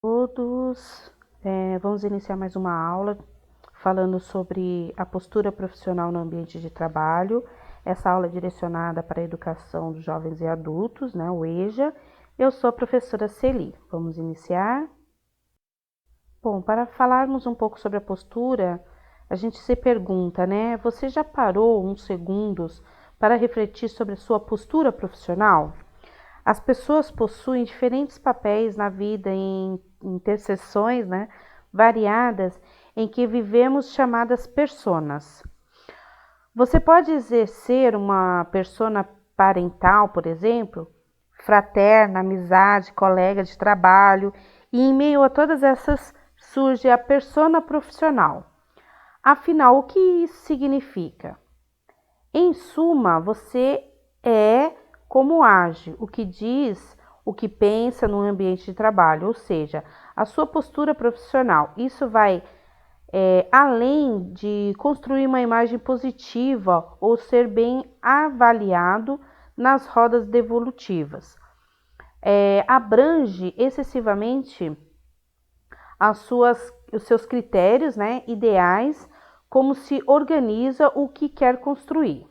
Todos, vamos iniciar mais uma aula falando sobre a postura profissional no ambiente de trabalho. Essa aula é direcionada para a educação dos jovens e adultos, né, o EJA. Eu sou a professora Celi. Vamos iniciar? Bom, para falarmos um pouco sobre a postura, a gente se pergunta, né, você já parou uns segundos para refletir sobre a sua postura profissional? As pessoas possuem diferentes papéis na vida em interseções, né, variadas em que vivemos chamadas personas. Você pode exercer uma persona parental, por exemplo, fraterna, amizade, colega de trabalho, e em meio a todas essas surge a persona profissional. Afinal, o que isso significa? Em suma, você é como age, o que diz, o que pensa no ambiente de trabalho, ou seja, a sua postura profissional. Isso vai além de construir uma imagem positiva ou ser bem avaliado nas rodas devolutivas. Abrange excessivamente os seus critérios, né, ideais, como se organiza o que quer construir.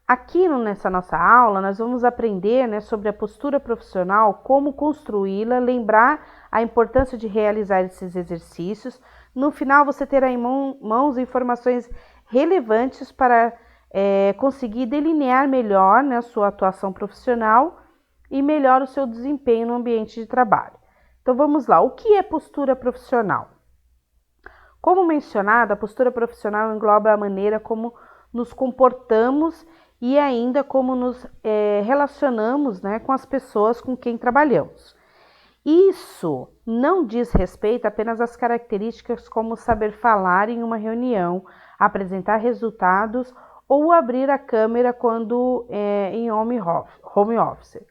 Aqui nessa nossa aula, nós vamos aprender, né, sobre a postura profissional, como construí-la, lembrar a importância de realizar esses exercícios. No final, você terá em mãos informações relevantes para conseguir delinear melhor, né, a sua atuação profissional e melhor o seu desempenho no ambiente de trabalho. Então, vamos lá. O que é postura profissional? Como mencionado, a postura profissional engloba a maneira como nos comportamos e ainda como nos relacionamos, né, com as pessoas com quem trabalhamos. Isso não diz respeito apenas às características como saber falar em uma reunião, apresentar resultados ou abrir a câmera quando em home office.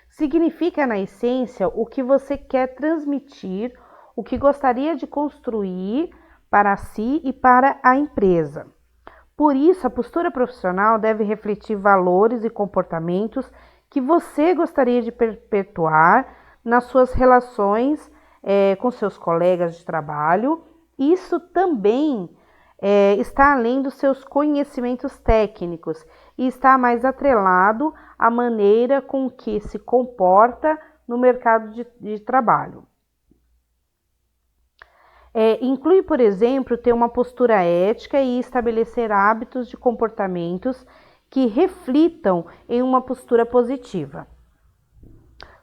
Significa, na essência, o que você quer transmitir, o que gostaria de construir para si e para a empresa. Por isso, a postura profissional deve refletir valores e comportamentos que você gostaria de perpetuar nas suas relações com seus colegas de trabalho. Isso também está além dos seus conhecimentos técnicos e está mais atrelado à maneira com que se comporta no mercado de trabalho. Inclui, por exemplo, ter uma postura ética e estabelecer hábitos de comportamentos que reflitam em uma postura positiva.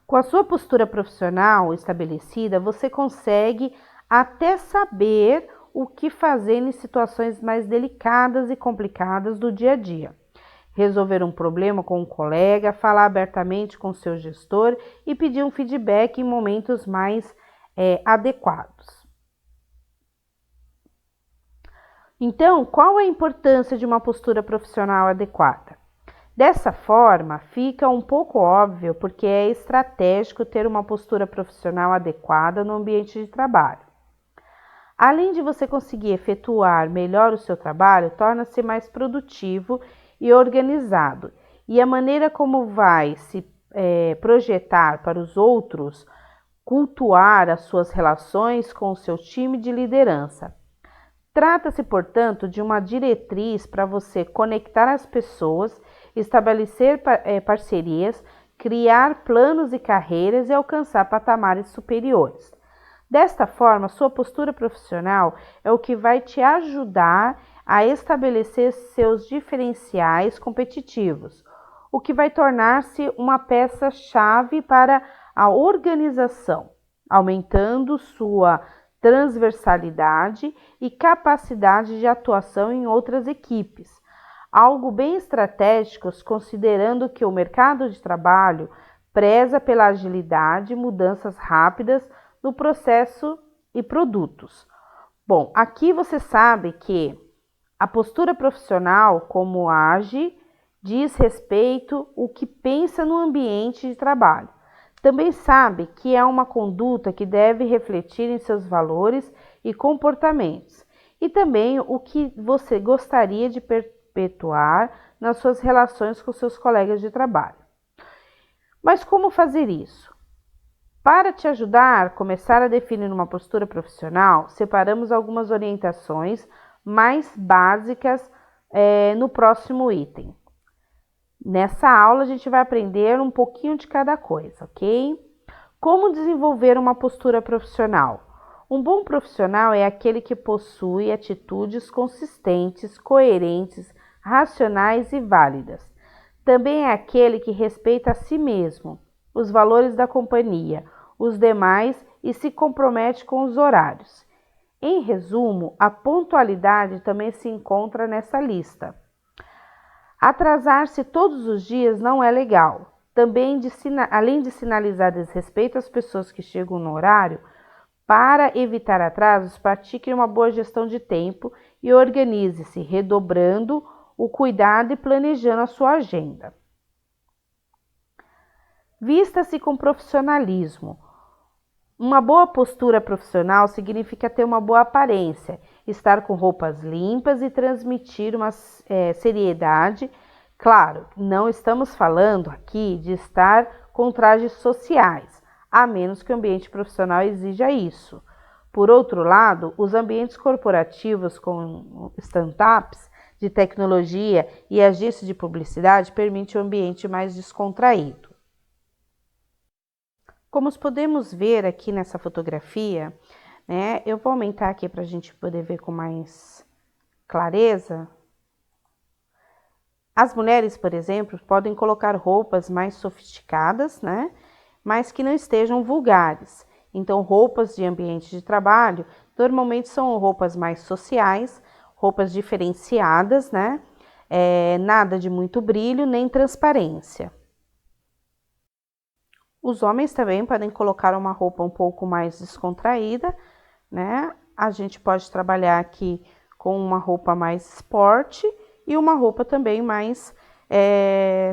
Com a sua postura profissional estabelecida, você consegue até saber o que fazer em situações mais delicadas e complicadas do dia a dia. Resolver um problema com um colega, falar abertamente com seu gestor e pedir um feedback em momentos mais adequados. Então, qual a importância de uma postura profissional adequada? Dessa forma, fica um pouco óbvio porque é estratégico ter uma postura profissional adequada no ambiente de trabalho. Além de você conseguir efetuar melhor o seu trabalho, torna-se mais produtivo e organizado. E a maneira como vai se projetar para os outros, cultuar as suas relações com o seu time de liderança. Trata-se, portanto, de uma diretriz para você conectar as pessoas, estabelecer parcerias, criar planos e carreiras e alcançar patamares superiores. Desta forma, sua postura profissional é o que vai te ajudar a estabelecer seus diferenciais competitivos, o que vai tornar-se uma peça-chave para a organização, aumentando sua transversalidade e capacidade de atuação em outras equipes. Algo bem estratégico, considerando que o mercado de trabalho preza pela agilidade e mudanças rápidas no processo e produtos. Bom, aqui você sabe que a postura profissional, como age, diz respeito ao que pensa no ambiente de trabalho. Também sabe que é uma conduta que deve refletir em seus valores e comportamentos, e também o que você gostaria de perpetuar nas suas relações com seus colegas de trabalho. Mas como fazer isso? Para te ajudar a começar a definir uma postura profissional, separamos algumas orientações mais básicas no próximo item. Nessa aula a gente vai aprender um pouquinho de cada coisa, ok? Como desenvolver uma postura profissional? Um bom profissional é aquele que possui atitudes consistentes, coerentes, racionais e válidas. Também é aquele que respeita a si mesmo, os valores da companhia, os demais e se compromete com os horários. Em resumo, a pontualidade também se encontra nessa lista. Atrasar-se todos os dias não é legal. Também, além de sinalizar desrespeito às pessoas que chegam no horário, para evitar atrasos, pratique uma boa gestão de tempo e organize-se, redobrando o cuidado e planejando a sua agenda. Vista-se com profissionalismo. Uma boa postura profissional significa ter uma boa aparência, estar com roupas limpas e transmitir uma seriedade. Claro, não estamos falando aqui de estar com trajes sociais, a menos que o ambiente profissional exija isso. Por outro lado, os ambientes corporativos com startups de tecnologia e agências de publicidade permitem um ambiente mais descontraído. Como podemos ver aqui nessa fotografia, né, eu vou aumentar aqui para a gente poder ver com mais clareza. As mulheres, por exemplo, podem colocar roupas mais sofisticadas, né, mas que não estejam vulgares. Então, roupas de ambiente de trabalho normalmente são roupas mais sociais, roupas diferenciadas, né, nada de muito brilho nem transparência. Os homens também podem colocar uma roupa um pouco mais descontraída, né? A gente pode trabalhar aqui com uma roupa mais esporte e uma roupa também mais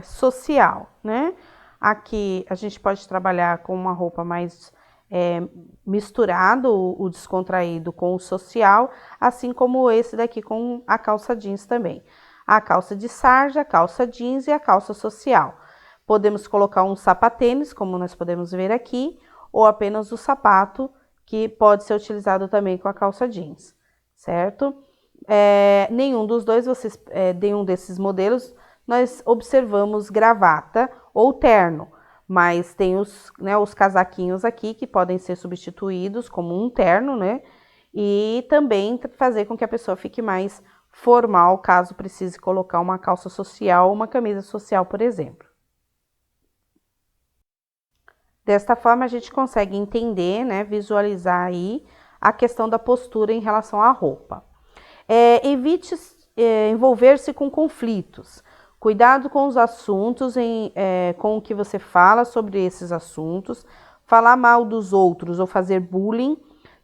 social, né? Aqui a gente pode trabalhar com uma roupa mais misturado, o descontraído com o social, assim como esse daqui com a calça jeans também. A calça de sarja, a calça jeans e a calça social. Podemos colocar um sapatênis, como nós podemos ver aqui, ou apenas o sapato, que pode ser utilizado também com a calça jeans, certo? Nenhum dos dois, nenhum desses modelos, nós observamos gravata ou terno, mas tem os casaquinhos aqui que podem ser substituídos como um terno, né? E também fazer com que a pessoa fique mais formal, caso precise colocar uma calça social ou uma camisa social, por exemplo. Desta forma, a gente consegue entender, né, visualizar aí a questão da postura em relação à roupa. Evite envolver-se com conflitos. Cuidado com os assuntos, com o que você fala sobre esses assuntos. Falar mal dos outros ou fazer bullying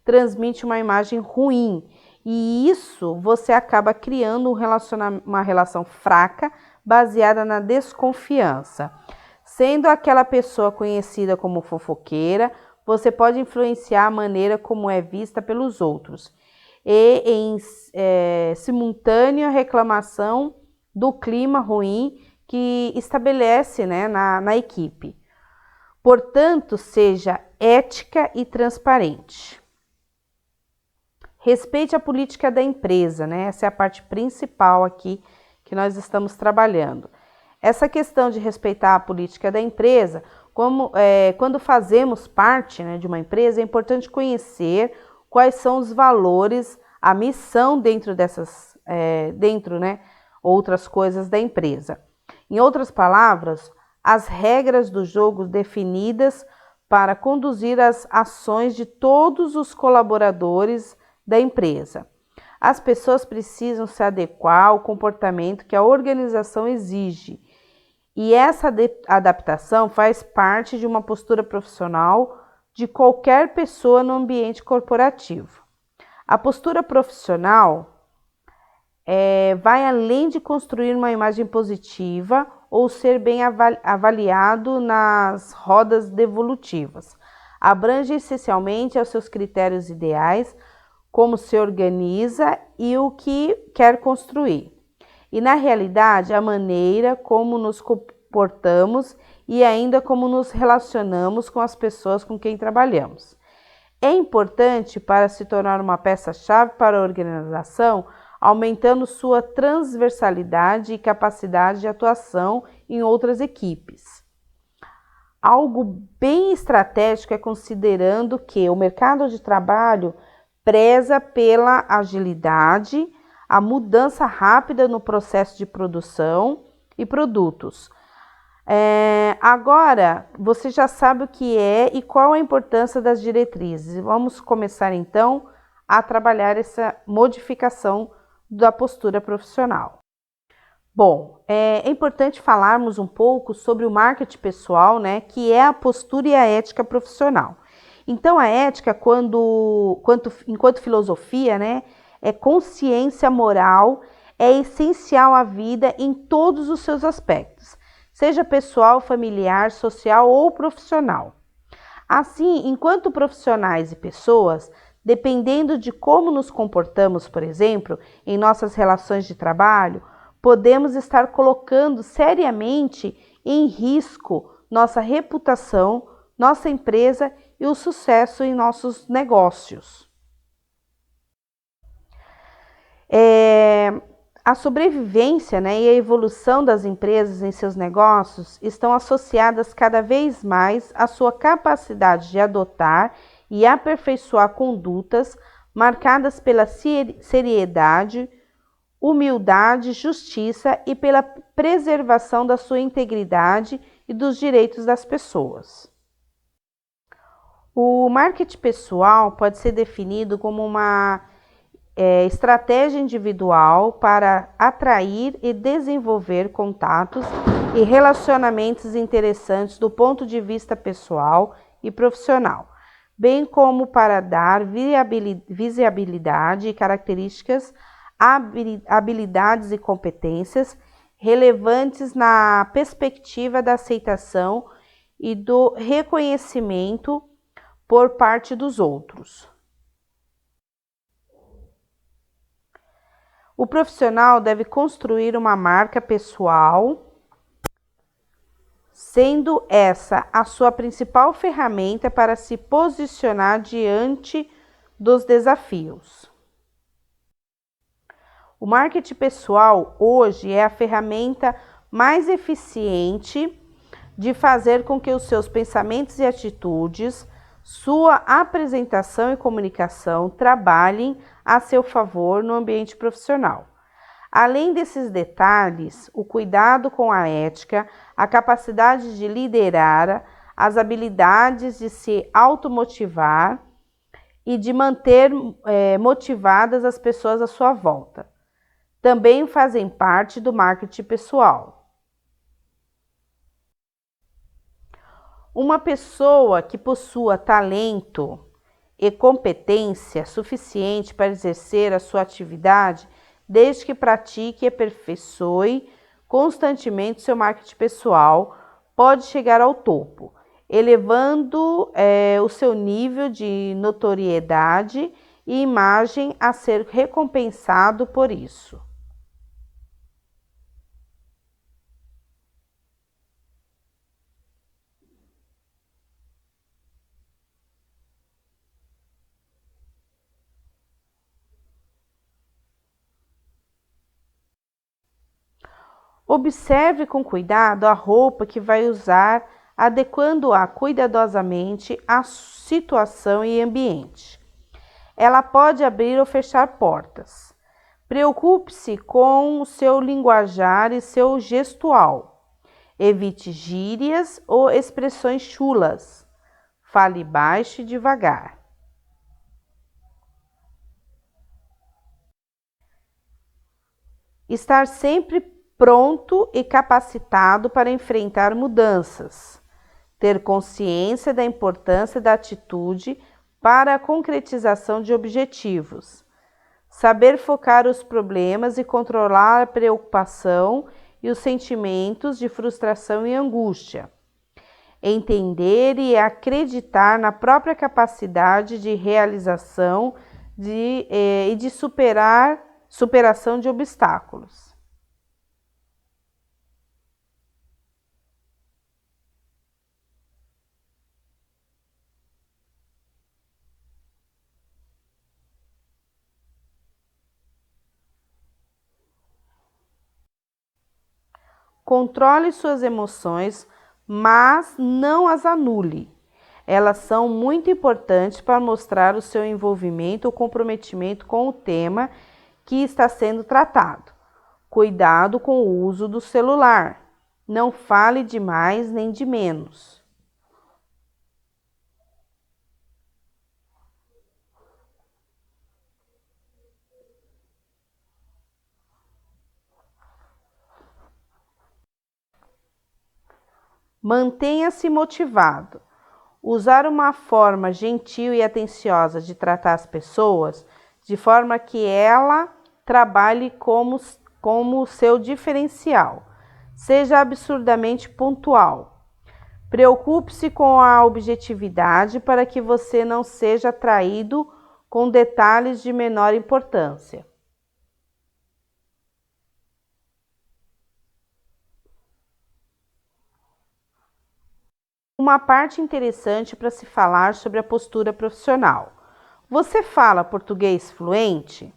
transmite uma imagem ruim. E isso você acaba criando uma relação fraca, baseada na desconfiança. Sendo aquela pessoa conhecida como fofoqueira, você pode influenciar a maneira como é vista pelos outros e em simultânea reclamação do clima ruim que estabelece, né, na equipe. Portanto, seja ética e transparente. Respeite a política da empresa, né? Essa é a parte principal aqui que nós estamos trabalhando. Essa questão de respeitar a política da empresa, quando fazemos parte, né, de uma empresa, é importante conhecer quais são os valores, a missão dentro outras coisas da empresa. Em outras palavras, as regras do jogo definidas para conduzir as ações de todos os colaboradores da empresa. As pessoas precisam se adequar ao comportamento que a organização exige. E essa adaptação faz parte de uma postura profissional de qualquer pessoa no ambiente corporativo. A postura profissional vai além de construir uma imagem positiva ou ser bem avaliado nas rodas devolutivas. Abrange essencialmente aos seus critérios ideais, como se organiza e o que quer construir. E, na realidade, a maneira como nos comportamos e ainda como nos relacionamos com as pessoas com quem trabalhamos. É importante para se tornar uma peça-chave para a organização, aumentando sua transversalidade e capacidade de atuação em outras equipes. Algo bem estratégico é considerando que o mercado de trabalho preza pela agilidade, a mudança rápida no processo de produção e produtos. Agora, você já sabe o que é e qual a importância das diretrizes. Vamos começar então a trabalhar essa modificação da postura profissional. Bom, é importante falarmos um pouco sobre o marketing pessoal, né, que é a postura e a ética profissional. Então, a ética, enquanto filosofia, né, é consciência moral, é essencial à vida em todos os seus aspectos, seja pessoal, familiar, social ou profissional. Assim, enquanto profissionais e pessoas, dependendo de como nos comportamos, por exemplo, em nossas relações de trabalho, podemos estar colocando seriamente em risco nossa reputação, nossa empresa e o sucesso em nossos negócios. A sobrevivência, né, e a evolução das empresas em seus negócios estão associadas cada vez mais à sua capacidade de adotar e aperfeiçoar condutas marcadas pela seriedade, humildade, justiça e pela preservação da sua integridade e dos direitos das pessoas. O marketing pessoal pode ser definido como uma estratégia individual para atrair e desenvolver contatos e relacionamentos interessantes do ponto de vista pessoal e profissional, bem como para dar visibilidade e características, habilidades e competências relevantes na perspectiva da aceitação e do reconhecimento por parte dos outros. O profissional deve construir uma marca pessoal, sendo essa a sua principal ferramenta para se posicionar diante dos desafios. O marketing pessoal hoje é a ferramenta mais eficiente de fazer com que os seus pensamentos e atitudes, sua apresentação e comunicação trabalhem a seu favor no ambiente profissional. Além desses detalhes, o cuidado com a ética, a capacidade de liderar, as habilidades de se automotivar e de manter motivadas as pessoas à sua volta também fazem parte do marketing pessoal. Uma pessoa que possua talento e competência suficiente para exercer a sua atividade, desde que pratique e aperfeiçoe constantemente seu marketing pessoal, pode chegar ao topo, elevando o seu nível de notoriedade e imagem a ser recompensado por isso. Observe com cuidado a roupa que vai usar, adequando-a cuidadosamente à situação e ambiente. Ela pode abrir ou fechar portas. Preocupe-se com o seu linguajar e seu gestual. Evite gírias ou expressões chulas. Fale baixo e devagar. Estar sempre pronto e capacitado para enfrentar mudanças. Ter consciência da importância da atitude para a concretização de objetivos. Saber focar os problemas e controlar a preocupação e os sentimentos de frustração e angústia. Entender e acreditar na própria capacidade de realização e de superação de obstáculos. Controle suas emoções, mas não as anule. Elas são muito importantes para mostrar o seu envolvimento ou comprometimento com o tema que está sendo tratado. Cuidado com o uso do celular. Não fale de mais nem de menos. Mantenha-se motivado. Usar uma forma gentil e atenciosa de tratar as pessoas, de forma que ela trabalhe como seu diferencial. Seja absurdamente pontual. Preocupe-se com a objetividade para que você não seja atraído com detalhes de menor importância. Uma parte interessante para se falar sobre a postura profissional. Você fala português fluente?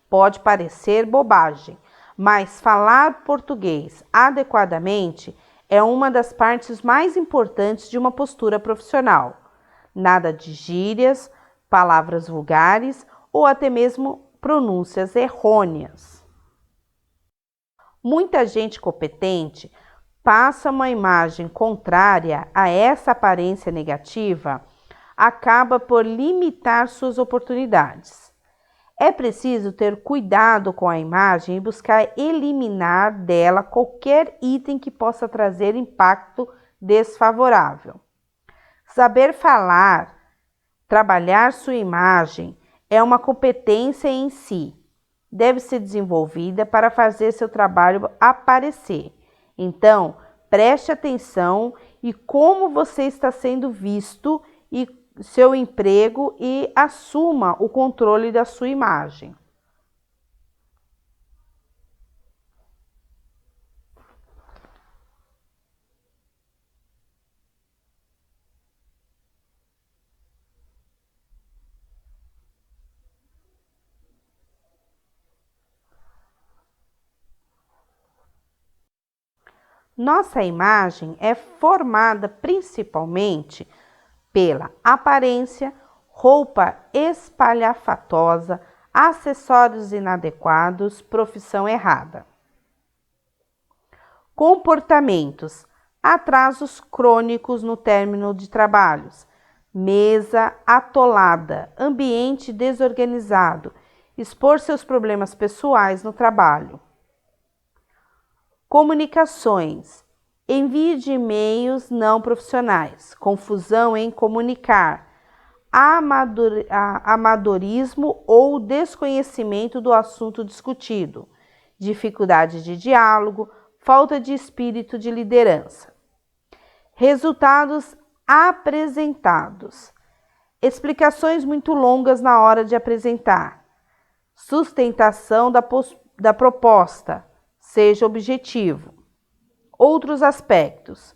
Pode parecer bobagem, mas falar português adequadamente é uma das partes mais importantes de uma postura profissional. Nada de gírias, palavras vulgares ou até mesmo pronúncias errôneas. Muita gente competente passa uma imagem contrária a essa aparência negativa, acaba por limitar suas oportunidades. É preciso ter cuidado com a imagem e buscar eliminar dela qualquer item que possa trazer impacto desfavorável. Saber falar, trabalhar sua imagem é uma competência em si. Deve ser desenvolvida para fazer seu trabalho aparecer. Então, preste atenção em como você está sendo visto e seu emprego e assuma o controle da sua imagem. Nossa imagem é formada principalmente pela aparência, roupa espalhafatosa, acessórios inadequados, profissão errada. Comportamentos: atrasos crônicos no término de trabalhos, mesa atolada, ambiente desorganizado, expor seus problemas pessoais no trabalho. Comunicações: envio de e-mails não profissionais, confusão em comunicar, amadorismo ou desconhecimento do assunto discutido, dificuldade de diálogo, falta de espírito de liderança. Resultados apresentados: explicações muito longas na hora de apresentar, sustentação da proposta, seja objetivo. Outros aspectos: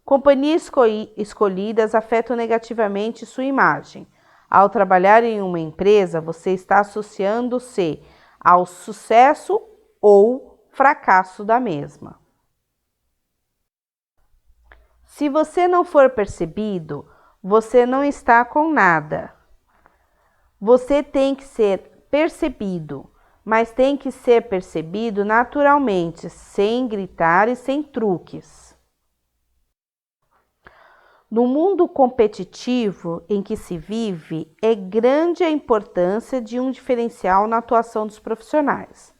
companhias escolhidas afetam negativamente sua imagem. Ao trabalhar em uma empresa, você está associando-se ao sucesso ou fracasso da mesma. Se você não for percebido, você não está com nada. Você tem que ser percebido, mas tem que ser percebido naturalmente, sem gritar e sem truques. No mundo competitivo em que se vive, é grande a importância de um diferencial na atuação dos profissionais.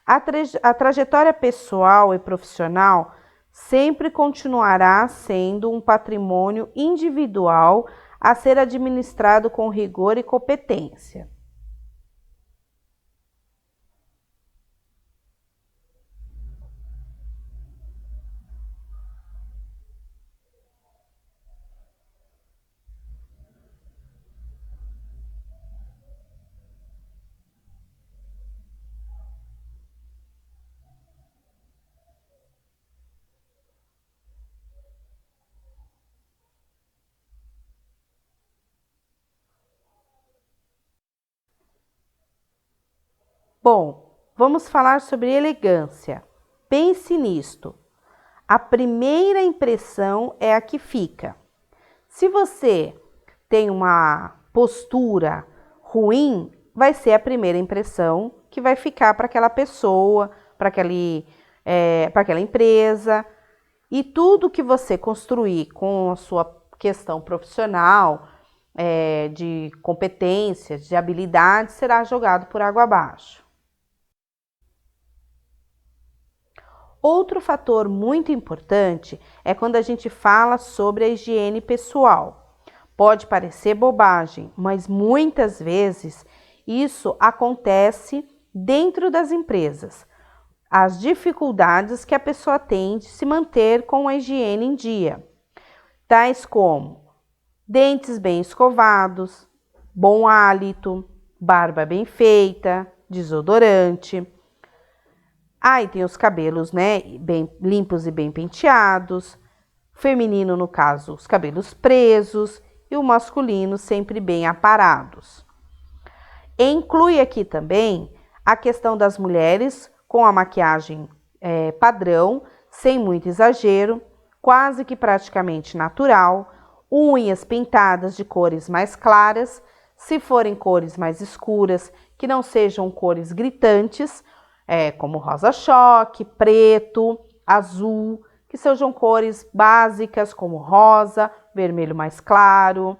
A trajetória pessoal e profissional sempre continuará sendo um patrimônio individual a ser administrado com rigor e competência. Bom, vamos falar sobre elegância. Pense nisto. a primeira impressão é a que fica. Se você tem uma postura ruim, vai ser a primeira impressão que vai ficar para aquela pessoa, para aquela empresa. E tudo que você construir com a sua questão profissional, de competências, de habilidades, será jogado por água abaixo. Outro fator muito importante é quando a gente fala sobre a higiene pessoal. Pode parecer bobagem, mas muitas vezes isso acontece dentro das empresas. As dificuldades que a pessoa tem de se manter com a higiene em dia, tais como dentes bem escovados, bom hálito, barba bem feita, desodorante. Aí tem os cabelos, bem limpos e bem penteados. Feminino, no caso, os cabelos presos, e o masculino sempre bem aparados. Inclui aqui também a questão das mulheres com a maquiagem padrão, sem muito exagero, quase que praticamente natural, unhas pintadas de cores mais claras, se forem cores mais escuras, que não sejam cores gritantes, como rosa-choque, preto, azul, que sejam cores básicas como rosa, vermelho mais claro,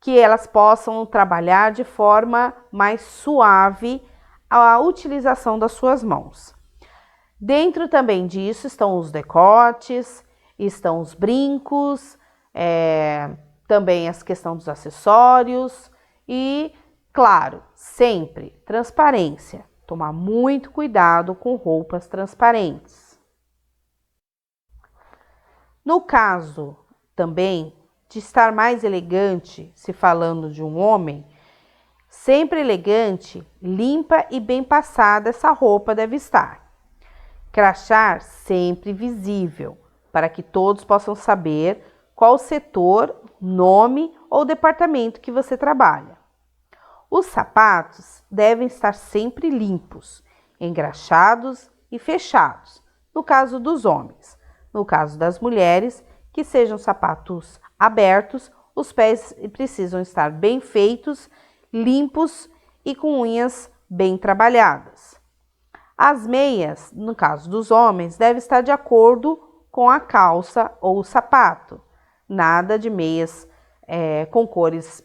que elas possam trabalhar de forma mais suave a utilização das suas mãos. Dentro também disso estão os decotes, estão os brincos, também a questão dos acessórios e, claro, sempre transparência. Tomar muito cuidado com roupas transparentes. No caso também de estar mais elegante, se falando de um homem, sempre elegante, limpa e bem passada essa roupa deve estar. Crachá sempre visível, para que todos possam saber qual setor, nome ou departamento que você trabalha. Os sapatos devem estar sempre limpos, engraxados e fechados, no caso dos homens. No caso das mulheres, que sejam sapatos abertos, os pés precisam estar bem feitos, limpos e com unhas bem trabalhadas. As meias, no caso dos homens, devem estar de acordo com a calça ou o sapato. Nada de meias com cores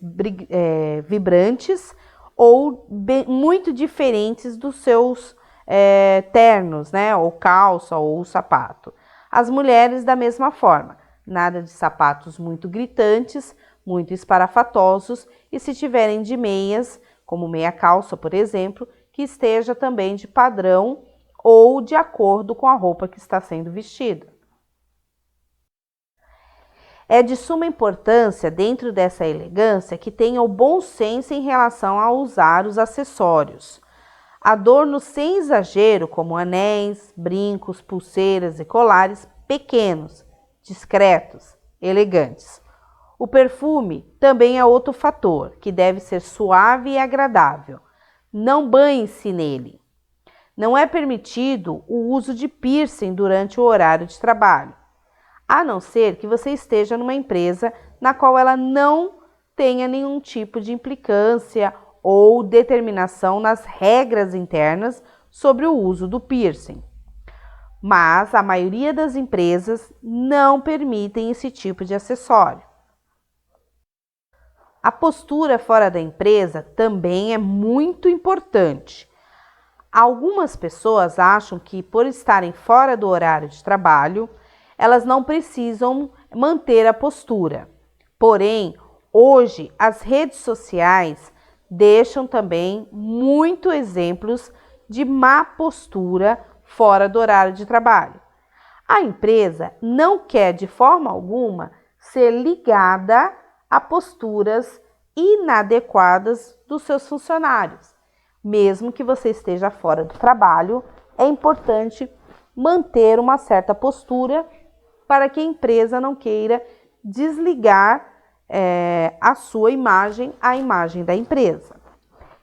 vibrantes ou muito diferentes dos seus ternos, ou calça ou sapato. As mulheres da mesma forma, nada de sapatos muito gritantes, muito esparafatosos, e se tiverem de meias, como meia calça, por exemplo, que esteja também de padrão ou de acordo com a roupa que está sendo vestida. É de suma importância, dentro dessa elegância, que tenha o bom senso em relação a usar os acessórios. Adornos sem exagero, como anéis, brincos, pulseiras e colares pequenos, discretos, elegantes. O perfume também é outro fator, que deve ser suave e agradável. Não banhe-se nele. Não é permitido o uso de piercing durante o horário de trabalho, a não ser que você esteja numa empresa na qual ela não tenha nenhum tipo de implicância ou determinação nas regras internas sobre o uso do piercing. Mas a maioria das empresas não permitem esse tipo de acessório. A postura fora da empresa também é muito importante. Algumas pessoas acham que, por estarem fora do horário de trabalho, elas não precisam manter a postura. Porém, hoje as redes sociais deixam também muitos exemplos de má postura fora do horário de trabalho. A empresa não quer de forma alguma ser ligada a posturas inadequadas dos seus funcionários. Mesmo que você esteja fora do trabalho, é importante manter uma certa postura para que a empresa não queira desligar a sua imagem, a imagem da empresa.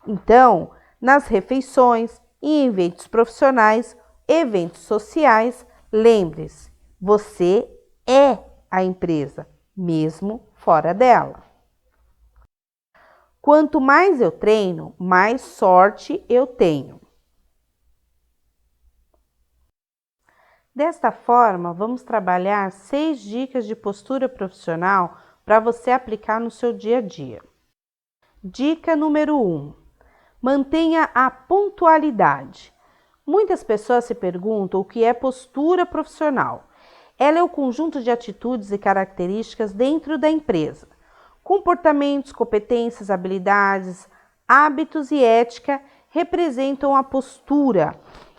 Então, nas refeições e em eventos profissionais, eventos sociais, lembre-se, Você é a empresa, mesmo fora dela. Quanto mais eu treino, mais sorte eu tenho. Desta forma, vamos trabalhar 6 dicas de postura profissional para você aplicar no seu dia a dia. Dica número 1. Mantenha a pontualidade. Muitas pessoas se perguntam o que é postura profissional. Ela é o conjunto de atitudes e características dentro da empresa. Comportamentos, competências, habilidades, hábitos e ética representam a postura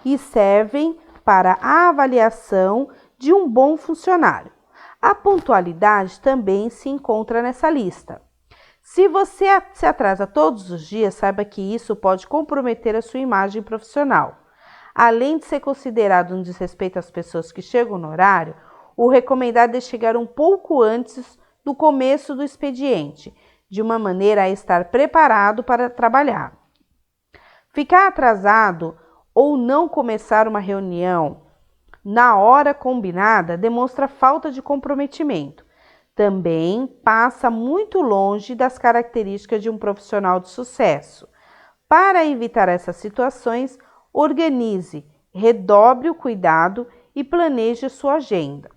e servem para a avaliação de um bom funcionário. A pontualidade também se encontra nessa lista. Se você se atrasa todos os dias, saiba que isso pode comprometer a sua imagem profissional. Além de ser considerado um desrespeito às pessoas que chegam no horário, o recomendado é chegar um pouco antes do começo do expediente, de uma maneira a estar preparado para trabalhar. Ficar atrasado ou não começar uma reunião na hora combinada demonstra falta de comprometimento. Também passa muito longe das características de um profissional de sucesso. Para evitar essas situações, organize, redobre o cuidado e planeje sua agenda.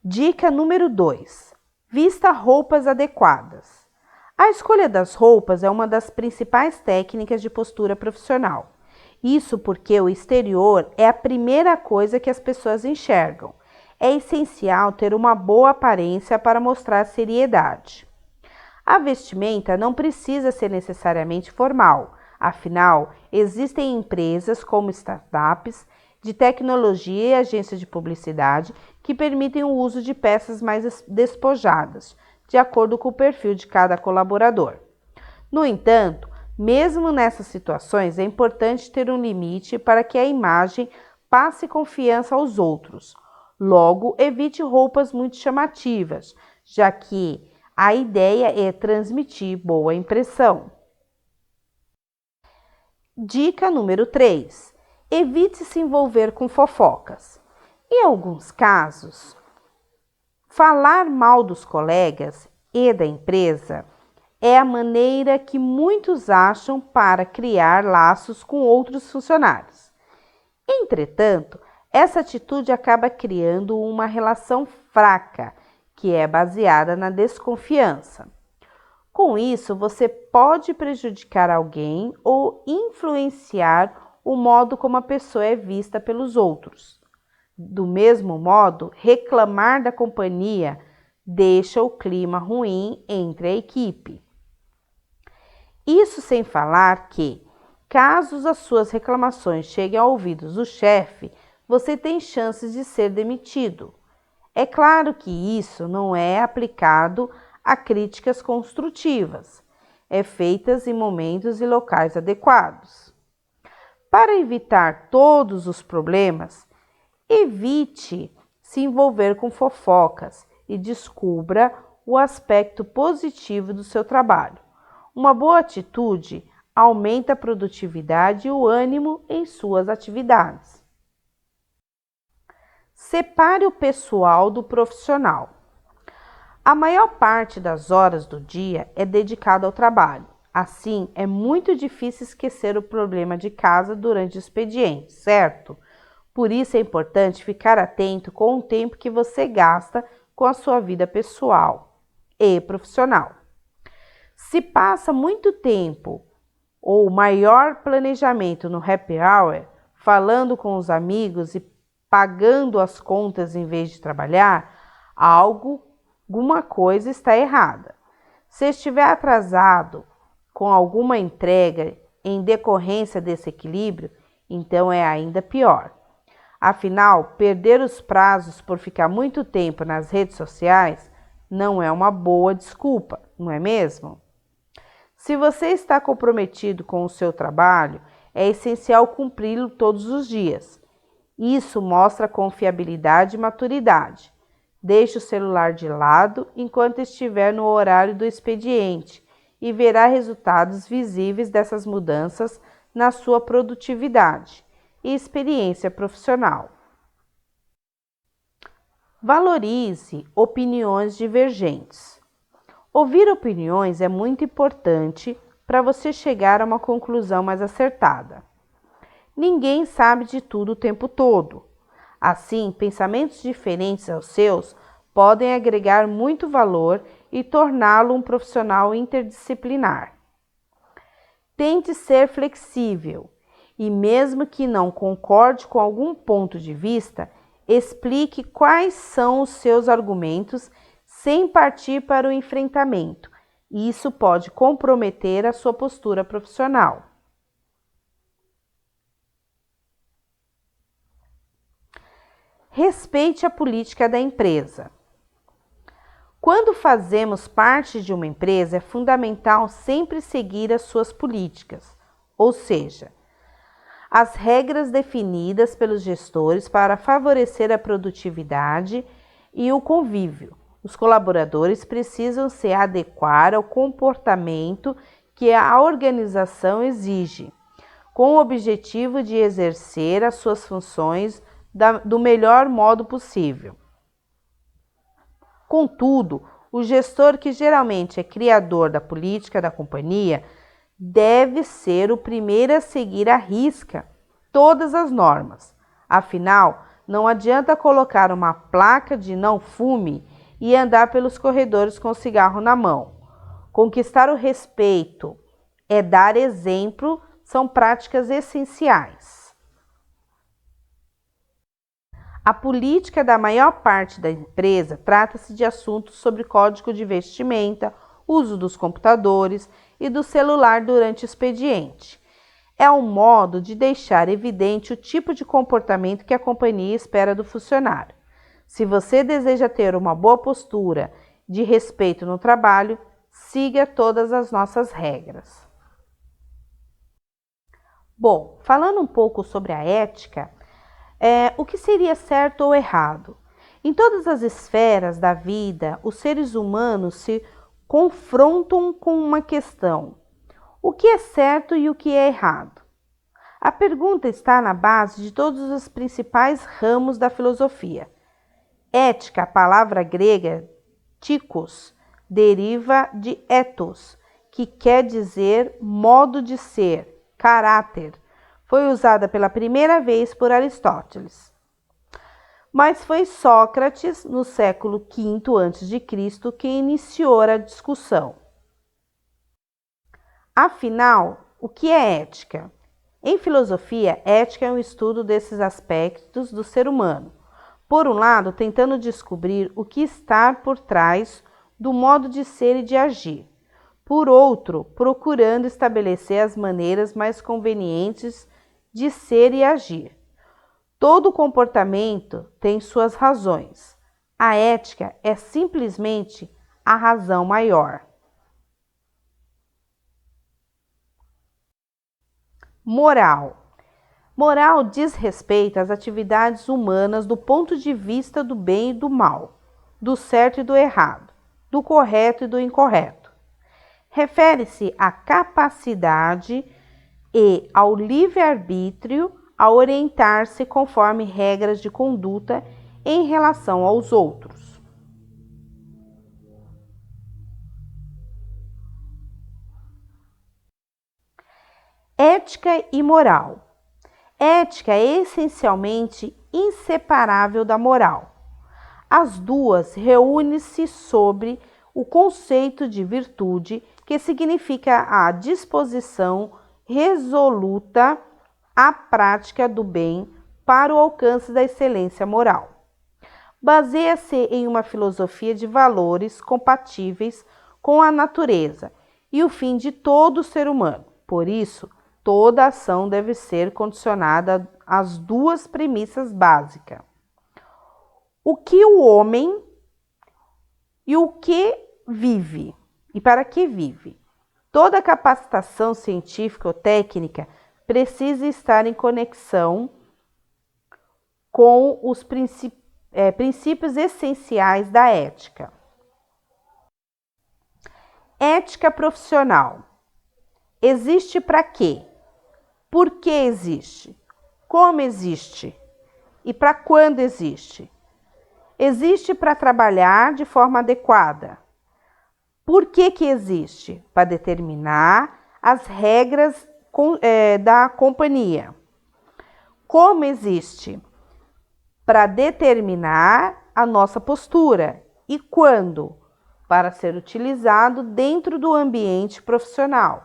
Dica número 2. Vista roupas adequadas. A escolha das roupas é uma das principais técnicas de postura profissional. Isso porque o exterior é a primeira coisa que as pessoas enxergam. É essencial ter uma boa aparência para mostrar seriedade. A vestimenta não precisa ser necessariamente formal. Afinal, existem empresas como startups de tecnologia e agências de publicidade que permitem o uso de peças mais despojadas, de acordo com o perfil de cada colaborador. No entanto, mesmo nessas situações, é importante ter um limite para que a imagem passe confiança aos outros. Logo, evite roupas muito chamativas, já que a ideia é transmitir boa impressão. Dica número 3. Evite se envolver com fofocas. Em alguns casos, falar mal dos colegas e da empresa é a maneira que muitos acham para criar laços com outros funcionários. Entretanto, essa atitude acaba criando uma relação fraca, que é baseada na desconfiança. Com isso, você pode prejudicar alguém ou influenciar o modo como a pessoa é vista pelos outros. Do mesmo modo, reclamar da companhia deixa o clima ruim entre a equipe. Isso sem falar que, caso as suas reclamações cheguem aos ouvidos do chefe, você tem chances de ser demitido. É claro que isso não é aplicado a críticas construtivas, é feitas em momentos e locais adequados. Para evitar todos os problemas, evite se envolver com fofocas e descubra o aspecto positivo do seu trabalho. Uma boa atitude aumenta a produtividade e o ânimo em suas atividades. Separe o pessoal do profissional. A maior parte das horas do dia é dedicada ao trabalho. Assim, é muito difícil esquecer o problema de casa durante o expediente, certo? Por isso é importante ficar atento com o tempo que você gasta com a sua vida pessoal e profissional. Se passa muito tempo ou maior planejamento no happy hour, falando com os amigos e pagando as contas em vez de trabalhar, alguma coisa está errada. Se estiver atrasado com alguma entrega em decorrência desse equilíbrio, então é ainda pior. Afinal, perder os prazos por ficar muito tempo nas redes sociais não é uma boa desculpa, não é mesmo? Se você está comprometido com o seu trabalho, é essencial cumpri-lo todos os dias. Isso mostra confiabilidade e maturidade. Deixe o celular de lado enquanto estiver no horário do expediente e verá resultados visíveis dessas mudanças na sua produtividade e experiência profissional. Valorize opiniões divergentes. Ouvir opiniões é muito importante para você chegar a uma conclusão mais acertada. Ninguém sabe de tudo o tempo todo. Assim, pensamentos diferentes aos seus podem agregar muito valor e torná-lo um profissional interdisciplinar. Tente ser flexível e, mesmo que não concorde com algum ponto de vista, explique quais são os seus argumentos sem partir para o enfrentamento. Isso pode comprometer a sua postura profissional. Respeite a política da empresa. Quando fazemos parte de uma empresa, é fundamental sempre seguir as suas políticas, ou seja, as regras definidas pelos gestores para favorecer a produtividade e o convívio. Os colaboradores precisam se adequar ao comportamento que a organização exige, com o objetivo de exercer as suas funções do melhor modo possível. Contudo, o gestor, que geralmente é criador da política da companhia, deve ser o primeiro a seguir à risca todas as normas. Afinal, não adianta colocar uma placa de não fume e andar pelos corredores com cigarro na mão. Conquistar o respeito é dar exemplo, são práticas essenciais. A política da maior parte da empresa trata-se de assuntos sobre código de vestimenta, uso dos computadores e do celular durante o expediente. É um modo de deixar evidente o tipo de comportamento que a companhia espera do funcionário. Se você deseja ter uma boa postura de respeito no trabalho, siga todas as nossas regras. Bom, falando um pouco sobre a ética, o que seria certo ou errado? Em todas as esferas da vida, os seres humanos se confrontam com uma questão: o que é certo e o que é errado? A pergunta está na base de todos os principais ramos da filosofia. Ética, a palavra grega tikos, deriva de ethos, que quer dizer modo de ser, caráter. Foi usada pela primeira vez por Aristóteles. Mas foi Sócrates, no século V a.C., que iniciou a discussão. Afinal, o que é ética? Em filosofia, ética é um estudo desses aspectos do ser humano. Por um lado, tentando descobrir o que está por trás do modo de ser e de agir. Por outro, procurando estabelecer as maneiras mais convenientes de ser e agir. Todo comportamento tem suas razões. A ética é simplesmente a razão maior. Moral. Moral diz respeito às atividades humanas do ponto de vista do bem e do mal, do certo e do errado, do correto e do incorreto. Refere-se à capacidade e ao livre-arbítrio a orientar-se conforme regras de conduta em relação aos outros. Ética e moral. Ética é essencialmente inseparável da moral. As duas reúnem-se sobre o conceito de virtude, que significa a disposição resoluta à prática do bem para o alcance da excelência moral. Baseia-se em uma filosofia de valores compatíveis com a natureza e o fim de todo ser humano. Por isso, toda ação deve ser condicionada às duas premissas básicas: o que o homem e o que vive, e para que vive. Toda capacitação científica ou técnica precisa estar em conexão com os princípios essenciais da ética. Ética profissional. Existe para quê? Por que existe? Como existe? E para quando existe? Existe para trabalhar de forma adequada. Por que que existe? Para determinar as regras da companhia. Como existe? Para determinar a nossa postura. E quando? Para ser utilizado dentro do ambiente profissional.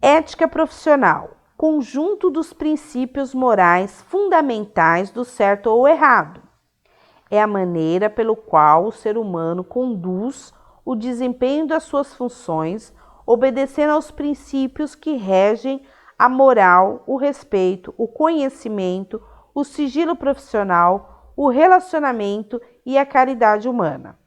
Ética profissional. Conjunto dos princípios morais fundamentais do certo ou errado. É a maneira pelo qual o ser humano conduz o desempenho das suas funções, obedecendo aos princípios que regem a moral, o respeito, o conhecimento, o sigilo profissional, o relacionamento e a caridade humana.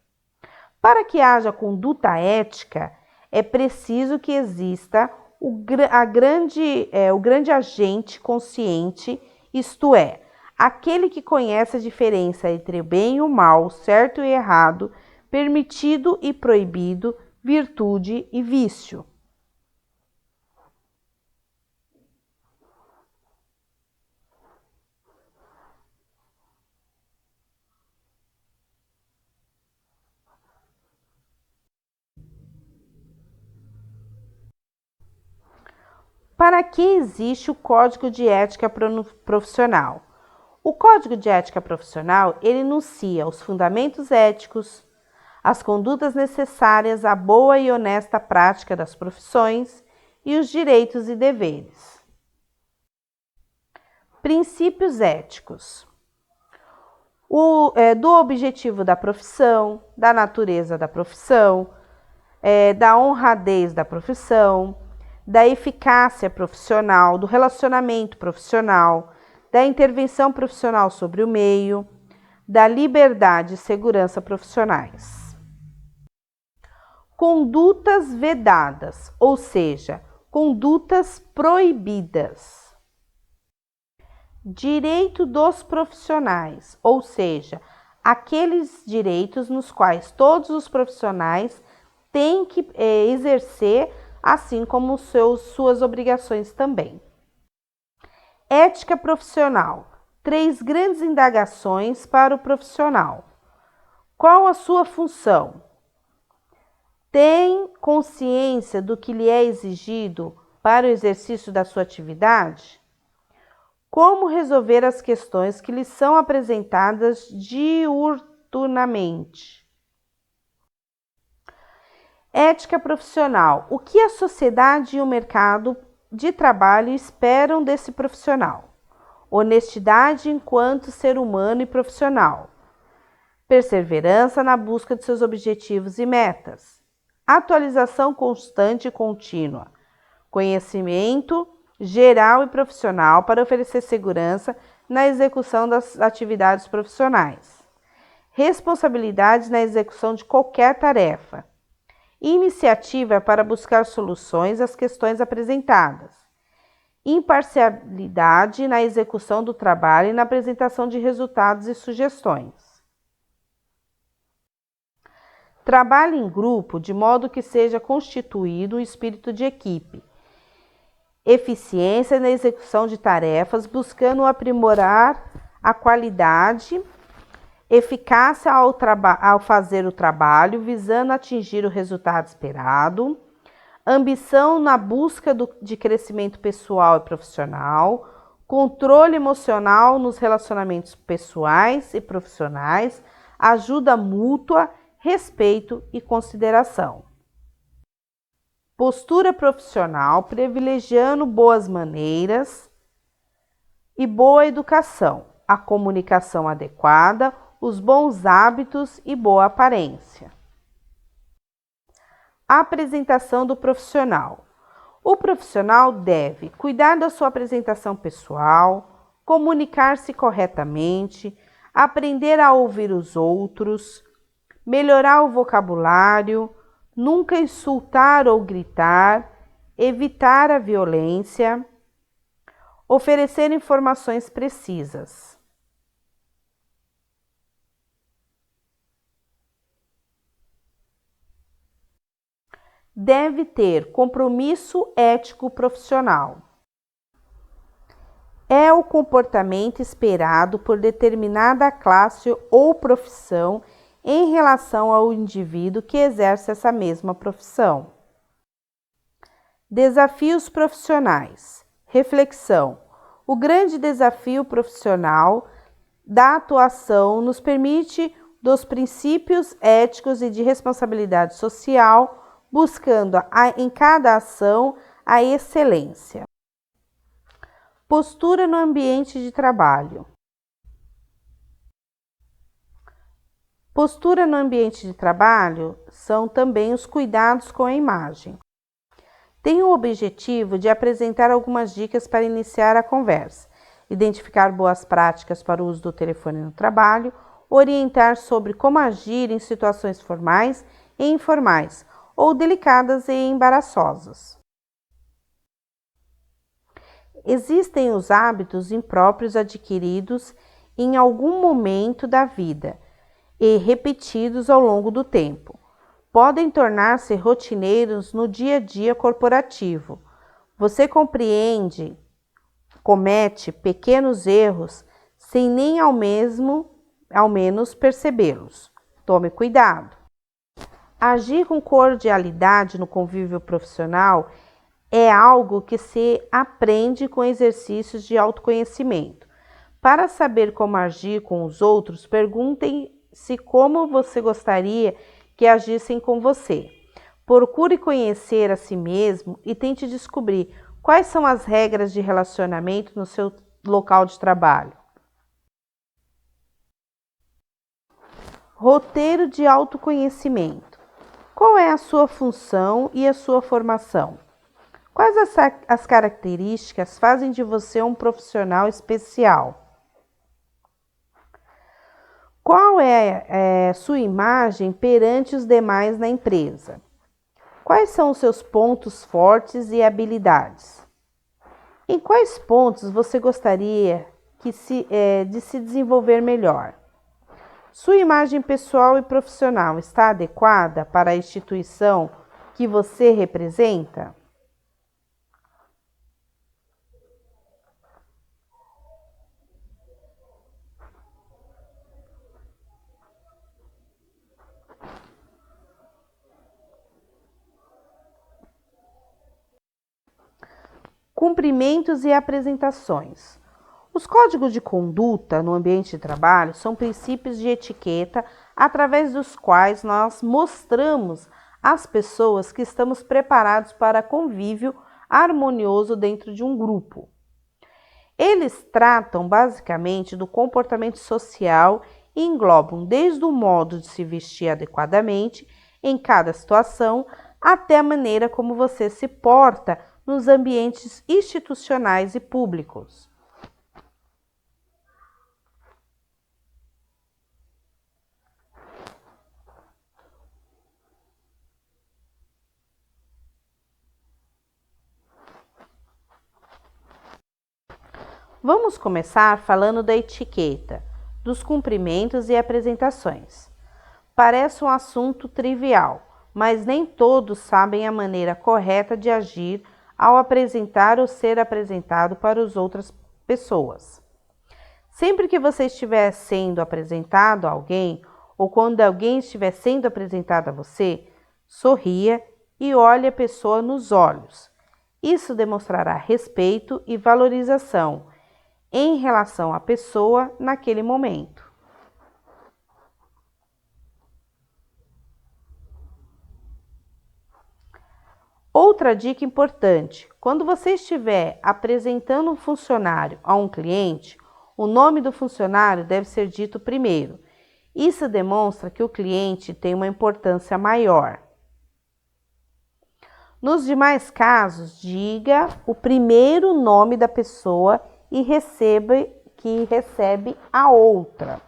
Para que haja conduta ética, é preciso que exista o grande agente consciente, isto é, aquele que conhece a diferença entre o bem e o mal, o certo e o errado, permitido e proibido, virtude e vício. Para que existe o Código de Ética Profissional? O Código de Ética Profissional, ele enuncia os fundamentos éticos, as condutas necessárias à boa e honesta prática das profissões e os direitos e deveres. Princípios éticos. Do objetivo da profissão, da natureza da profissão, da honradez da profissão, da eficácia profissional, do relacionamento profissional, da intervenção profissional sobre o meio, da liberdade e segurança profissionais. Condutas vedadas, ou seja, condutas proibidas. Direito dos profissionais, ou seja, aqueles direitos nos quais todos os profissionais têm que exercer, assim como suas obrigações também. Ética profissional. 3 grandes indagações para o profissional. Qual a sua função? Tem consciência do que lhe é exigido para o exercício da sua atividade? Como resolver as questões que lhe são apresentadas diuturnamente? Ética profissional. O que a sociedade e o mercado de trabalho esperam desse profissional? Honestidade enquanto ser humano e profissional. Perseverança na busca de seus objetivos e metas. Atualização constante e contínua. Conhecimento geral e profissional para oferecer segurança na execução das atividades profissionais. Responsabilidade na execução de qualquer tarefa. Iniciativa para buscar soluções às questões apresentadas. Imparcialidade na execução do trabalho e na apresentação de resultados e sugestões. Trabalhe em grupo de modo que seja constituído um espírito de equipe. Eficiência na execução de tarefas, buscando aprimorar a qualidade, eficácia ao fazer o trabalho, visando atingir o resultado esperado, ambição na busca de crescimento pessoal e profissional, controle emocional nos relacionamentos pessoais e profissionais, ajuda mútua, respeito e consideração. Postura profissional, privilegiando boas maneiras e boa educação, a comunicação adequada, os bons hábitos e boa aparência. A apresentação do profissional. O profissional deve cuidar da sua apresentação pessoal, comunicar-se corretamente, aprender a ouvir os outros, melhorar o vocabulário, nunca insultar ou gritar, evitar a violência, oferecer informações precisas. Deve ter compromisso ético profissional. é o comportamento esperado por determinada classe ou profissão em relação ao indivíduo que exerce essa mesma profissão. Desafios profissionais. Reflexão. O grande desafio profissional da atuação nos permite dos princípios éticos e de responsabilidade social, buscando em cada ação a excelência. Postura no ambiente de trabalho. Postura no ambiente de trabalho são também os cuidados com a imagem. Tem o objetivo de apresentar algumas dicas para iniciar a conversa, identificar boas práticas para o uso do telefone no trabalho, orientar sobre como agir em situações formais e informais, ou delicadas e embaraçosas. Existem os hábitos impróprios adquiridos em algum momento da vida e repetidos ao longo do tempo. Podem tornar-se rotineiros no dia a dia corporativo. Você comete pequenos erros sem nem ao menos percebê-los. Tome cuidado. Agir com cordialidade no convívio profissional é algo que se aprende com exercícios de autoconhecimento. Para saber como agir com os outros, perguntem-se como você gostaria que agissem com você. Procure conhecer a si mesmo e tente descobrir quais são as regras de relacionamento no seu local de trabalho. Roteiro de autoconhecimento. Qual é a sua função e a sua formação? Quais as características fazem de você um profissional especial? Qual é sua imagem perante os demais na empresa? Quais são os seus pontos fortes e habilidades? Em quais pontos você gostaria de se desenvolver melhor? Sua imagem pessoal e profissional está adequada para a instituição que você representa? Cumprimentos e apresentações. Os códigos de conduta no ambiente de trabalho são princípios de etiqueta através dos quais nós mostramos às pessoas que estamos preparados para convívio harmonioso dentro de um grupo. Eles tratam basicamente do comportamento social e englobam desde o modo de se vestir adequadamente em cada situação até a maneira como você se porta nos ambientes institucionais e públicos. Vamos começar falando da etiqueta, dos cumprimentos e apresentações. Parece um assunto trivial, mas nem todos sabem a maneira correta de agir ao apresentar ou ser apresentado para as outras pessoas. Sempre que você estiver sendo apresentado a alguém, ou quando alguém estiver sendo apresentado a você, sorria e olhe a pessoa nos olhos. Isso demonstrará respeito e valorização em relação à pessoa naquele momento. Outra dica importante: quando você estiver apresentando um funcionário a um cliente, o nome do funcionário deve ser dito primeiro. Isso demonstra que o cliente tem uma importância maior. Nos demais casos, diga o primeiro nome da pessoa e recebe a outra.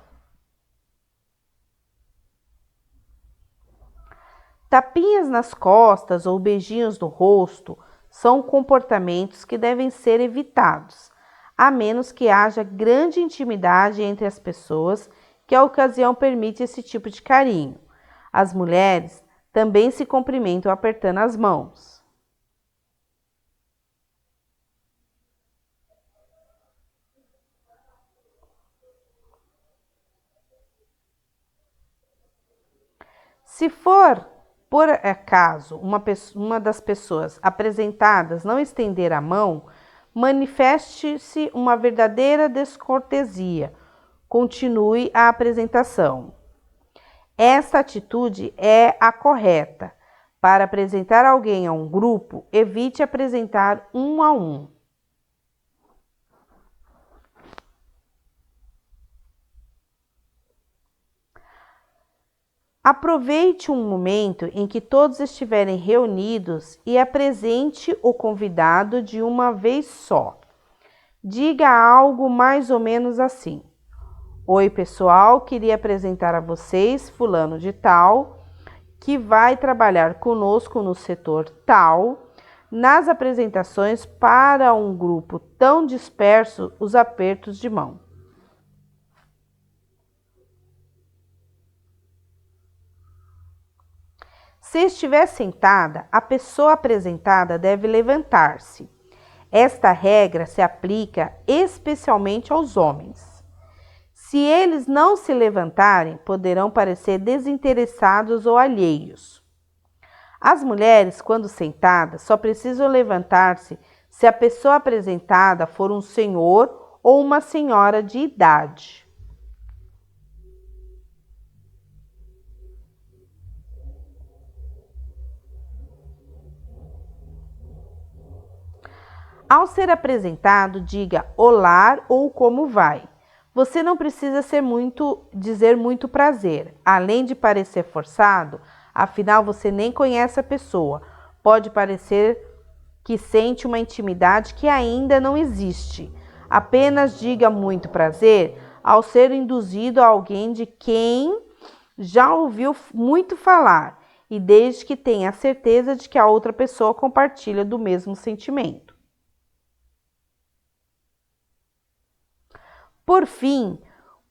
Tapinhas nas costas ou beijinhos no rosto são comportamentos que devem ser evitados, a menos que haja grande intimidade entre as pessoas que a ocasião permite esse tipo de carinho. As mulheres também se cumprimentam apertando as mãos. Se for, por acaso, uma das pessoas apresentadas não estender a mão, manifeste-se uma verdadeira descortesia. Continue a apresentação. Esta atitude é a correta. Para apresentar alguém a um grupo, evite apresentar um a um. Aproveite um momento em que todos estiverem reunidos e apresente o convidado de uma vez só. Diga algo mais ou menos assim: Oi, pessoal, queria apresentar a vocês fulano de tal, que vai trabalhar conosco no setor tal. Nas apresentações para um grupo tão disperso, os apertos de mão. Se estiver sentada, a pessoa apresentada deve levantar-se. Esta regra se aplica especialmente aos homens. Se eles não se levantarem, poderão parecer desinteressados ou alheios. As mulheres, quando sentadas, só precisam levantar-se se a pessoa apresentada for um senhor ou uma senhora de idade. Ao ser apresentado, diga olá ou como vai. Você não precisa dizer muito prazer, além de parecer forçado, afinal você nem conhece a pessoa. Pode parecer que sente uma intimidade que ainda não existe. Apenas diga muito prazer ao ser induzido a alguém de quem já ouviu muito falar e desde que tenha a certeza de que a outra pessoa compartilha do mesmo sentimento. Por fim,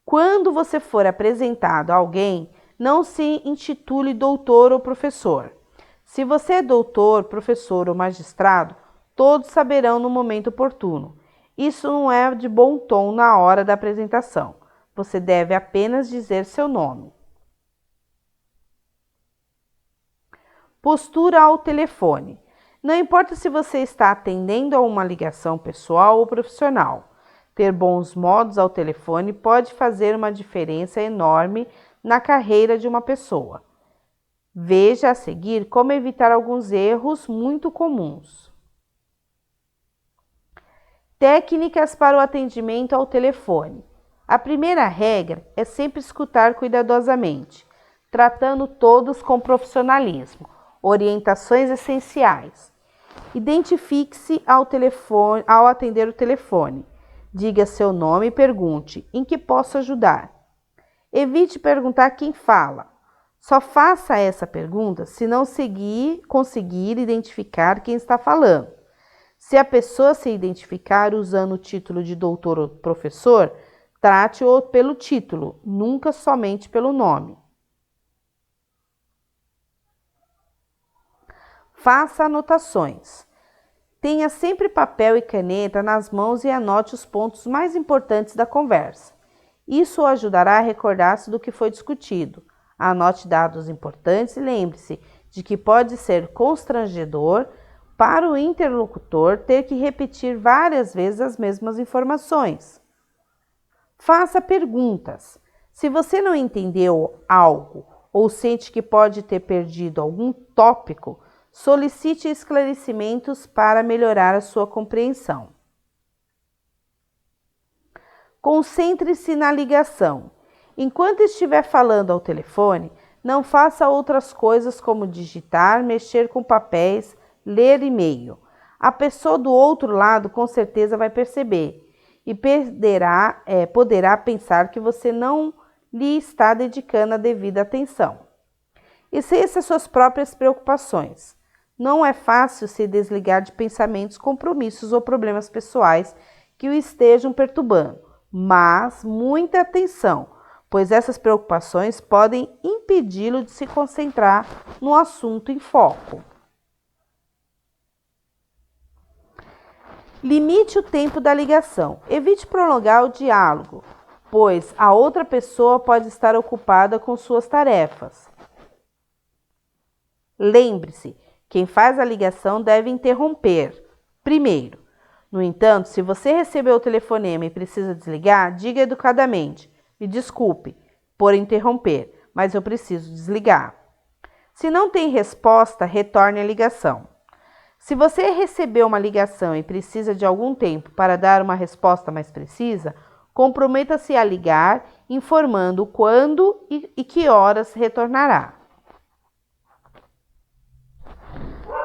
quando você for apresentado a alguém, não se intitule doutor ou professor. Se você é doutor, professor ou magistrado, todos saberão no momento oportuno. Isso não é de bom tom na hora da apresentação. Você deve apenas dizer seu nome. Postura ao telefone. Não importa se você está atendendo a uma ligação pessoal ou profissional. Ter bons modos ao telefone pode fazer uma diferença enorme na carreira de uma pessoa. Veja a seguir como evitar alguns erros muito comuns. Técnicas para o atendimento ao telefone. A primeira regra é sempre escutar cuidadosamente, tratando todos com profissionalismo. Orientações essenciais. Identifique-se ao atender o telefone. Diga seu nome e pergunte: em que posso ajudar? Evite perguntar quem fala. Só faça essa pergunta se não conseguir identificar quem está falando. Se a pessoa se identificar usando o título de doutor ou professor, trate-o pelo título, nunca somente pelo nome. Faça anotações. Tenha sempre papel e caneta nas mãos e anote os pontos mais importantes da conversa. Isso o ajudará a recordar-se do que foi discutido. Anote dados importantes e lembre-se de que pode ser constrangedor para o interlocutor ter que repetir várias vezes as mesmas informações. Faça perguntas. Se você não entendeu algo ou sente que pode ter perdido algum tópico, solicite esclarecimentos para melhorar a sua compreensão. Concentre-se na ligação. Enquanto estiver falando ao telefone, não faça outras coisas como digitar, mexer com papéis, ler e-mail. A pessoa do outro lado com certeza vai perceber e poderá pensar que você não lhe está dedicando a devida atenção. Esqueça as suas próprias preocupações. Não é fácil se desligar de pensamentos, compromissos ou problemas pessoais que o estejam perturbando, mas muita atenção, pois essas preocupações podem impedi-lo de se concentrar no assunto em foco. Limite o tempo da ligação. Evite prolongar o diálogo, pois a outra pessoa pode estar ocupada com suas tarefas. Lembre-se, quem faz a ligação deve interromper primeiro. No entanto, se você recebeu o telefonema e precisa desligar, diga educadamente: me desculpe por interromper, mas eu preciso desligar. Se não tem resposta, retorne a ligação. Se você recebeu uma ligação e precisa de algum tempo para dar uma resposta mais precisa, comprometa-se a ligar, informando quando e que horas retornará.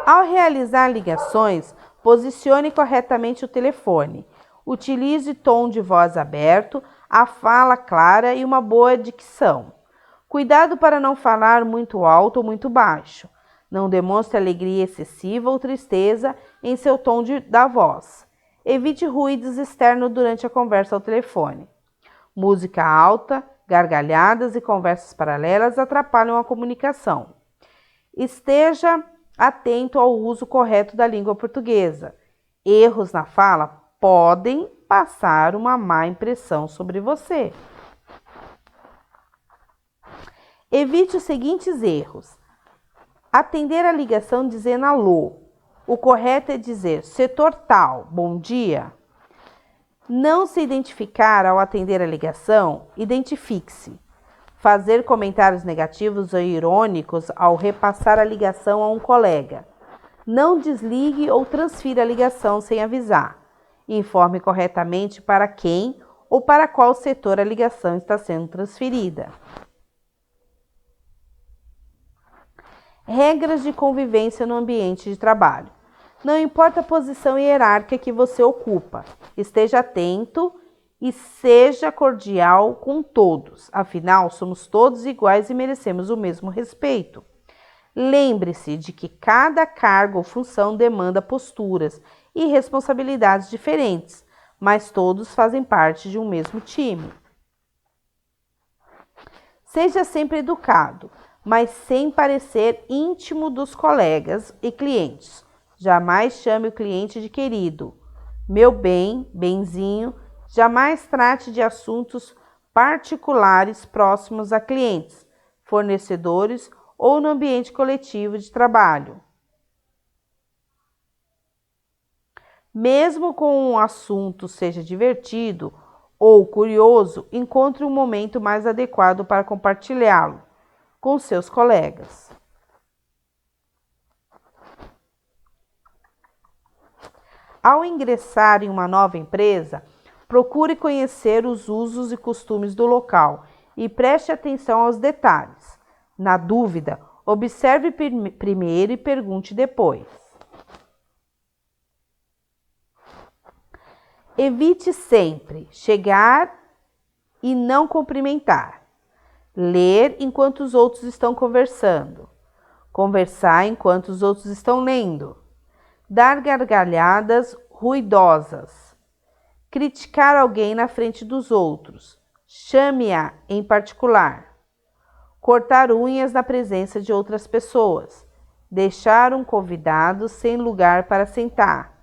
Ao realizar ligações, posicione corretamente o telefone. Utilize tom de voz aberto, a fala clara e uma boa dicção. Cuidado para não falar muito alto ou muito baixo. Não demonstre alegria excessiva ou tristeza em seu tom da voz. Evite ruídos externos durante a conversa ao telefone. Música alta, gargalhadas e conversas paralelas atrapalham a comunicação. Esteja atento ao uso correto da língua portuguesa. Erros na fala podem passar uma má impressão sobre você. Evite os seguintes erros. Atender a ligação dizendo alô. O correto é dizer setor tal, bom dia. Não se identificar ao atender a ligação, identifique-se. Fazer comentários negativos ou irônicos ao repassar a ligação a um colega. Não desligue ou transfira a ligação sem avisar. Informe corretamente para quem ou para qual setor a ligação está sendo transferida. Regras de convivência no ambiente de trabalho. Não importa a posição hierárquica que você ocupa, esteja atento e seja cordial com todos. Afinal, somos todos iguais e merecemos o mesmo respeito. Lembre-se de que cada cargo ou função demanda posturas e responsabilidades diferentes, mas todos fazem parte de um mesmo time. Seja sempre educado, mas sem parecer íntimo dos colegas e clientes. Jamais chame o cliente de querido. Meu bem, benzinho. Jamais trate de assuntos particulares próximos a clientes, fornecedores ou no ambiente coletivo de trabalho. Mesmo com um assunto seja divertido ou curioso, encontre um momento mais adequado para compartilhá-lo com seus colegas. Ao ingressar em uma nova empresa, procure conhecer os usos e costumes do local e preste atenção aos detalhes. Na dúvida, observe primeiro e pergunte depois. Evite sempre chegar e não cumprimentar. Ler enquanto os outros estão conversando. Conversar enquanto os outros estão lendo. Dar gargalhadas ruidosas. Criticar alguém na frente dos outros. Chame-a em particular. Cortar unhas na presença de outras pessoas. Deixar um convidado sem lugar para sentar.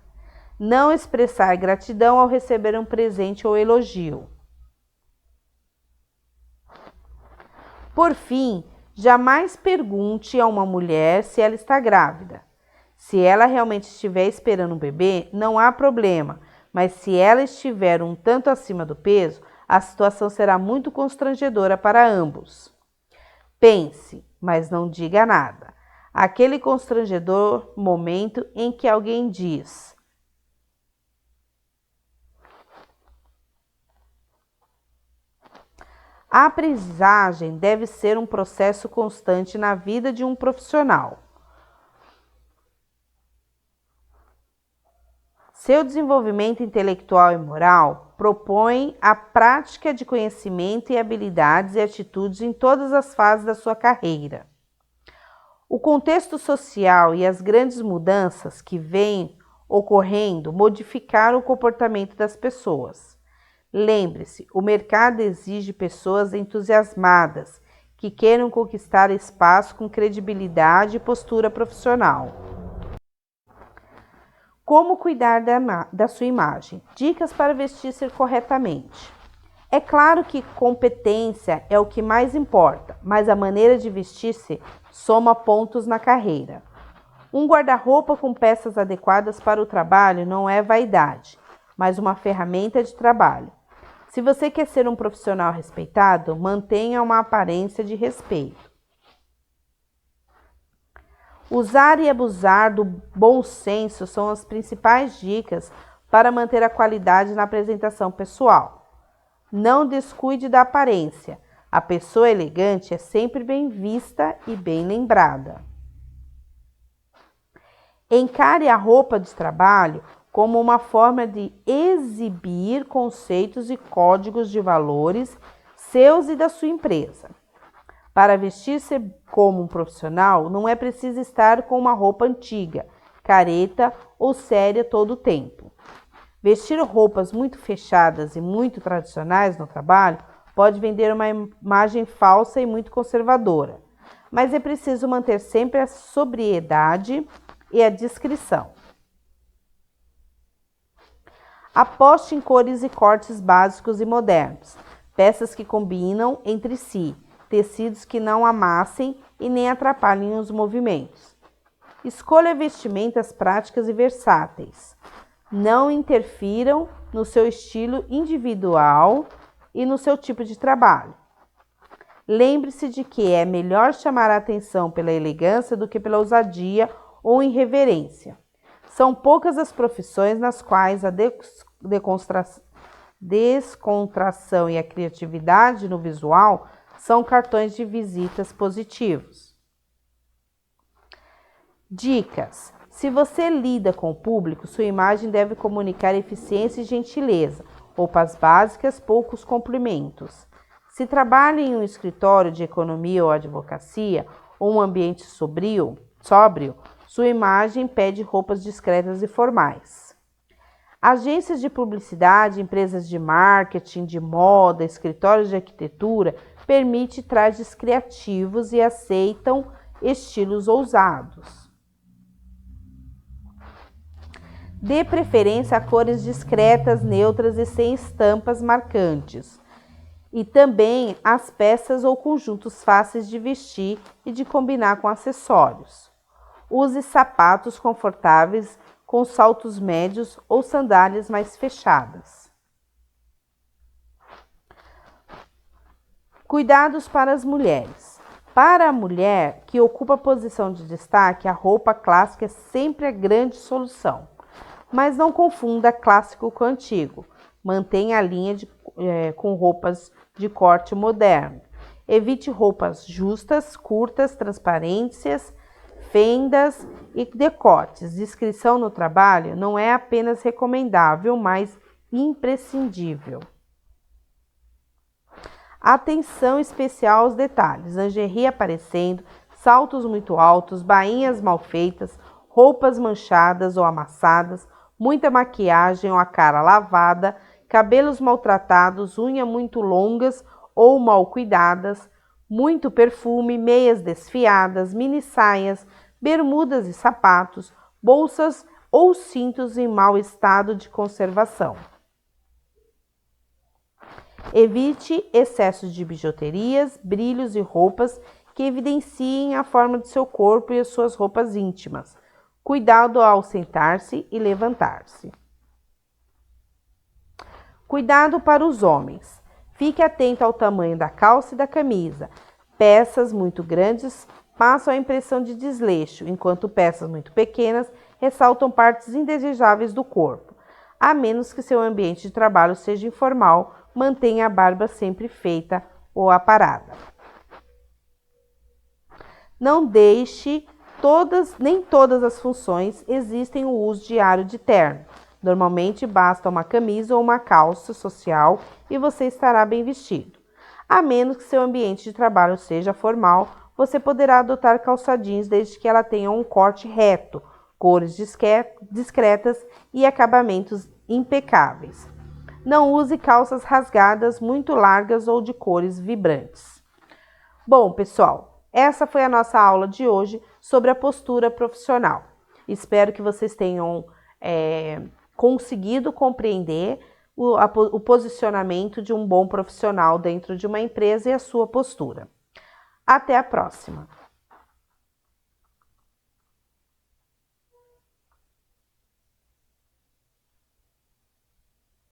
Não expressar gratidão ao receber um presente ou elogio. Por fim, jamais pergunte a uma mulher se ela está grávida. Se ela realmente estiver esperando um bebê, não há problema, mas se ela estiver um tanto acima do peso, a situação será muito constrangedora para ambos. Pense, mas não diga nada. Aquele constrangedor momento em que alguém diz: a aprendizagem deve ser um processo constante na vida de um profissional. Seu desenvolvimento intelectual e moral propõe a prática de conhecimento e habilidades e atitudes em todas as fases da sua carreira. O contexto social e as grandes mudanças que vêm ocorrendo modificaram o comportamento das pessoas. Lembre-se, o mercado exige pessoas entusiasmadas, que queiram conquistar espaço com credibilidade e postura profissional. Como cuidar da sua imagem? Dicas para vestir-se corretamente. É claro que competência é o que mais importa, mas a maneira de vestir-se soma pontos na carreira. Um guarda-roupa com peças adequadas para o trabalho não é vaidade, mas uma ferramenta de trabalho. Se você quer ser um profissional respeitado, mantenha uma aparência de respeito. Usar e abusar do bom senso são as principais dicas para manter a qualidade na apresentação pessoal. Não descuide da aparência. A pessoa elegante é sempre bem vista e bem lembrada. Encare a roupa de trabalho como uma forma de exibir conceitos e códigos de valores seus e da sua empresa. Para vestir-se como um profissional, não é preciso estar com uma roupa antiga, careta ou séria todo o tempo. Vestir roupas muito fechadas e muito tradicionais no trabalho pode vender uma imagem falsa e muito conservadora, mas é preciso manter sempre a sobriedade e a discrição. Aposte em cores e cortes básicos e modernos, peças que combinam entre si, tecidos que não amassem e nem atrapalhem os movimentos. Escolha vestimentas práticas e versáteis. Não interfiram no seu estilo individual e no seu tipo de trabalho. Lembre-se de que é melhor chamar a atenção pela elegância do que pela ousadia ou irreverência. São poucas as profissões nas quais a descontração e a criatividade no visual são cartões de visitas positivos. Dicas: se você lida com o público, sua imagem deve comunicar eficiência e gentileza, roupas básicas, poucos cumprimentos. Se trabalha em um escritório de economia ou advocacia, ou um ambiente sóbrio, sua imagem pede roupas discretas e formais. Agências de publicidade, empresas de marketing, de moda, escritórios de arquitetura permitem trajes criativos e aceitam estilos ousados. Dê preferência a cores discretas, neutras e sem estampas marcantes. E também as peças ou conjuntos fáceis de vestir e de combinar com acessórios. Use sapatos confortáveis com saltos médios ou sandálias mais fechadas. Cuidados para as mulheres. Para a mulher que ocupa a posição de destaque, a roupa clássica é sempre a grande solução. Mas não confunda clássico com antigo. Mantenha a linha com roupas de corte moderno. Evite roupas justas, curtas, transparências, fendas e decotes. Discrição no trabalho não é apenas recomendável, mas imprescindível. Atenção especial aos detalhes. Lingerie aparecendo, saltos muito altos, bainhas mal feitas, roupas manchadas ou amassadas, muita maquiagem ou a cara lavada, cabelos maltratados, unhas muito longas ou mal cuidadas, muito perfume, meias desfiadas, mini saias, bermudas e sapatos, bolsas ou cintos em mau estado de conservação. Evite excessos de bijuterias, brilhos e roupas que evidenciem a forma de seu corpo e as suas roupas íntimas. Cuidado ao sentar-se e levantar-se. Cuidado para os homens. Fique atento ao tamanho da calça e da camisa. Peças muito grandes passam a impressão de desleixo, enquanto peças muito pequenas ressaltam partes indesejáveis do corpo. A menos que seu ambiente de trabalho seja informal, mantenha a barba sempre feita ou aparada. Não deixe nem todas as funções existem o uso diário de terno. Normalmente basta uma camisa ou uma calça social e você estará bem vestido. A menos que seu ambiente de trabalho seja formal, você poderá adotar calça jeans desde que ela tenha um corte reto, cores discretas e acabamentos impecáveis. Não use calças rasgadas, muito largas ou de cores vibrantes. Bom, pessoal, essa foi a nossa aula de hoje sobre a postura profissional. Espero que vocês tenham conseguido compreender o posicionamento de um bom profissional dentro de uma empresa e a sua postura. Até a próxima!